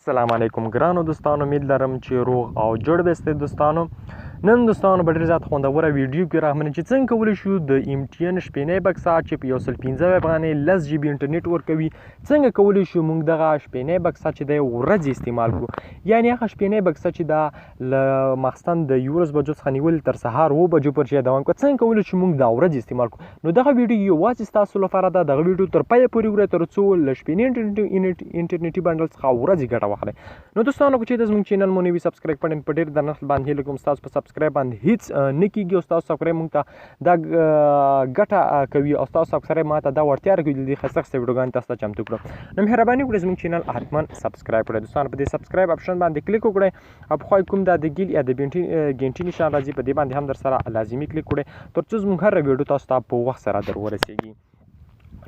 السلام علیکم ګرانو دوستانو، امید لرم چې روغ او جوړ بستئ دوستانو. نن دوستانو به ډېر زیات خوندوره ویډیو کې راغمنه چې څنګه کولی شو د MTN شپېنۍ بکسه چې په 115 افغانۍ 10 GB انټرنیټ ورکوي، څنګه کولی شو موږ دغه شپېنۍ بکسه چې دی ورځې استعمال کړو. یعنې هغه شپېنۍ بکسه چې دا له ماخستن د 11 بجو څخه نیولې تر سهار 7 بجو پورې چې دوام کوي، څنګه کولی شو موږ دا ورځې استعمال کړو. نو دغه ویډیو یوازې ستاسو لپاره ده. دغه ویډیو تر پایه پورې وګورئ تر څو له شپېنۍ انټرنیټي بنډل څخه ورځې ګټه واخلئ. نو دوستانو که چېرته زموږ چینل مو نوي سبسکرایب کړئ، په ډېر درنښت باندې هیله کوم ستاسو په سبسکرایب باندې هیڅ نه کېږي او ستاسو سبسکرایب موږ ته دا ګټه کوي او ستاسو سبسکرایب ما ته دا وړتیا راکوي د دې ښایسته ویډیوګانې تاسو ته چمتو کړم. نو مهرباني وکړئ زموږ چینل حتما سبسکرایب کړئ. دوستانو په دې سبسکرایب اپشن باندې کلیک وکړئ او پخوا کوم دا د ګیل یا د ګینټي نشان راځي، په دې باندې هم در سره لازمي کلیک کړئ تر څو زموږ هر ویډیو تاسو ته په وخت سره در ورسیږي.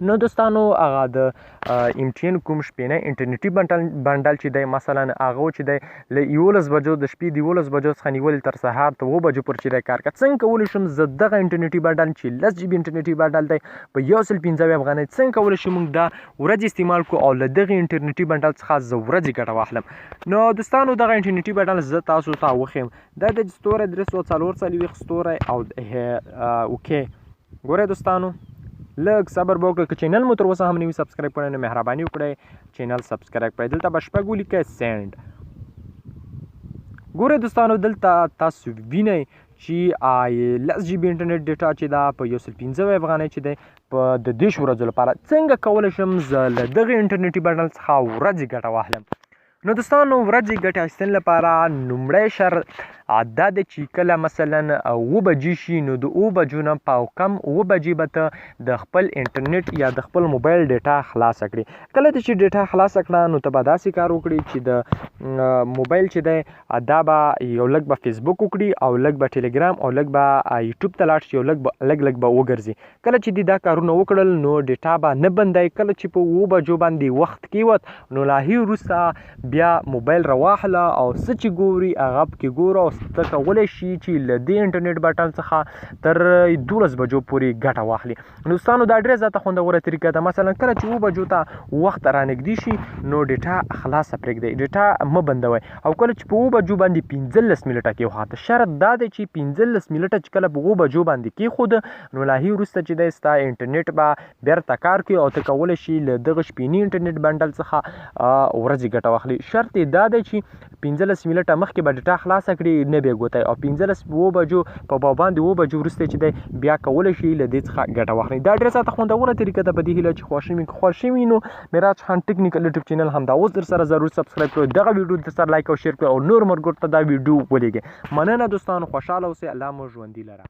نو دوستانو هغه د MTN کوم شپېنۍ انټرنیټي بنډل چې دی مثلا هغه چې دی له 11 بجو د شپې د 11 بجو څخه نیولې تر سهار ته 7 بجو پورې چې دی کار کوي، څنګه کولی شم زه دغه انټرنیټي بنډل چې 10 GB انټرنیټي بنډل دی په 115 افغانۍ څنګه کولی شو موږ دا ورځې استعمال کړو او له دغې انټرنیټي بنډل څخه زه ورځې ګټه واخلم. نو دوستانو دغه انټرنیټي بنډل زه تاسو ته وښیم. دا د ستوری 340 ستوری او اوکې. ګورئ دوستانو لږ صبر به وکړئ. که چینل مو تر اوسه هم نوي سبسکرایب کړی نو مهرباني وکړئ چینل سبسکرایب کړئ. دلته به شپږ ولیکئ سینډ. ګورئ دوستانو دلته تاسو وینئ چې 10 GB انټرنیټ ډیټا چې دا په 115 افغانۍ چې دی په د 10 ورځو لپاره څنګه کولی شم زه له دغې انټرنیټي بنډل څخه ورځې ګټه واخلم. نو دوستانو ورځې ګټې اخیستنې لپاره لومړی شرط دا دی چې کله مثلا 7 بجې شي نو د 7 بجو نه په کم 7 بجې به ته د خپل انټرنیټ یا د خپل موبایل ډیټا خلاصه کړي. کله چې ډیټا خلاصه کړه نو ته به داسې کار وکړي چې د موبایل چې دی دا به یو لږ به فیسبوک وکړي او لږ به ټیلیګرام او لږ به یوټیوب ته لاړ شي او لږ به وګرځي. کله چې دې دا کارونه وکړل نو ډیټا به نه بندوي. کله چې په 7 بجو باندې وخت کېوت نو لا هی وروسته بیا موبایل راواخله او څه چې ګوري هغه پکې ګوره او ته کولی شي چې له دې انټرنیټ بټن څخه تر 12 بجو پورې ګټه واخلي. دوستانو دا ډېره زیاته خوندوره طریقه ده. مثلا کله چې 7 بجو ته وخت رانږدې شي نو ډیټا خلاصه پرېږدئ، ډیټا مه بندوئ. او کله چې په 7 بجو باندې 15 منټه کېوخاته، شرط دا دی چې 15 منټه چې کله په 7 بجو باندې کېښوده نو لا هی وروسته چې دی ستا انټرنیټ به بیرته کار کوي او ته کولی شي له دغه شپېني انټرنیټ بنډل څخه ورځې ګټه واخلي. شرط یې دا دی چې 15 منټه مخکې به ډیټا خلاصه کړي، نه بیا ګوتی، او 7 بجو په باندې 7 بجو وروسته چې دی بیا کولی شي له دې څخه ګټه واخلي. دا ډېره زیاته خوندوره طریقه ده. په دې هیله چې خوښ شوي نو معراج خان ټیکنیکل یوټیوب چینل همدا اوس در سره ضرور سبسکرایب کړئ، دغه ویډیو در سره لایک او شیر کړئ او نور ملګرو ته دا ویډیو ولیږئ. مننه دوستانو، خوشحاله اوسئ، الله مو ژوندي لره.